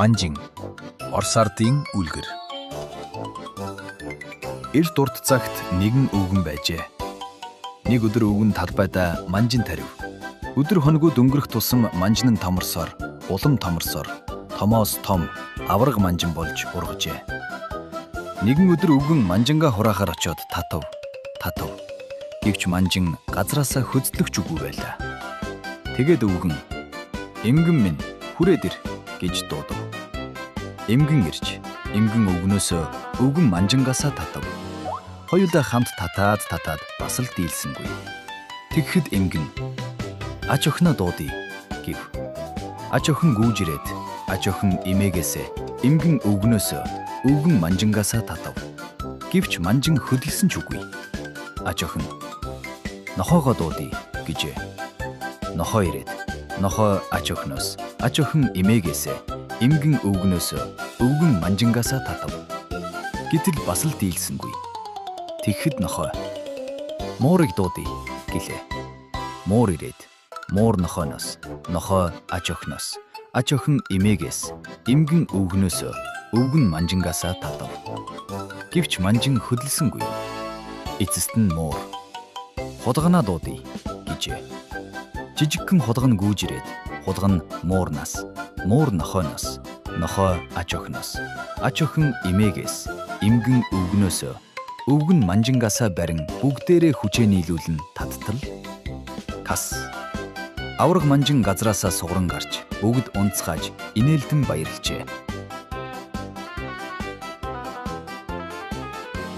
Манжин Орос ардын үлгэр. Эрт урт цагт нэгэн өвгөн байжээ. Нэг өдөр өвгөн талбайдаа манжин тарив. Өдөр хоногуд өнгөрөх тусам манжин нь томорсоор, улам томорсоор, томоос том авраг манжин болж ургажээ. Нэгэн өдөр өвгөн манжингаа хураахаар очиод татав. Гэвч манжин газраасаа хөзлөгч үгүй байлаа. Тэгээд өвгөн "Эмгэн минь хүрээд ир" гэж дуудав. Эмгэн ирж, эмгэн өвгнөөсөө өвгөн манжингаасаа татав. Хоёулаа хамт татаад бас л дийлсэнгүй. Тэгэхэд эмгэн "Ач охиноо дуудъя" гэв. Ач охин гүйж ирээд, ач охин эмээгээсээ эмгэн өвгнөөсөө өвгөн манжингаасаа татав. Гэвч манжин хөдөлсөн ч үгүй. Ач охин "Нохоогоо дуудъя" гэжээ. Нохоо ирээд, нохоо ач охиноос, ач охин эмээгээсээ эмгэн өвгнөөсөө өвгөн манжингаасаа татав. Гэтэл бас л дийлсэнгүй. Тэгэхэд нохоо "Муурыг дуудъя" гэлээ. Муур ирээд, муур нохооноос, нохоо ач охиноос, ач охин эмээгээс эмгэн өвгнөөсөө өвгөн манжингаасаа татав. Гэвч манжин хөдөлсөнгүй. Эцэст нь муур "Хулганаа дуудъя" гэжээ. Жижигхэн хулган гүйж ирээд, хулган муурнаас, муур нохооноос, нохоо ач охиноос, ач охин эмээгээс эмгэн өвгнөөсөө өвгөн манжингаасаа барин бүгдээрээ хүчээ нийлүүлэн таттал кас. Авраг манжин газраасаа сугран гарч, бүгд унцгааж инээлдэн баярлжээ.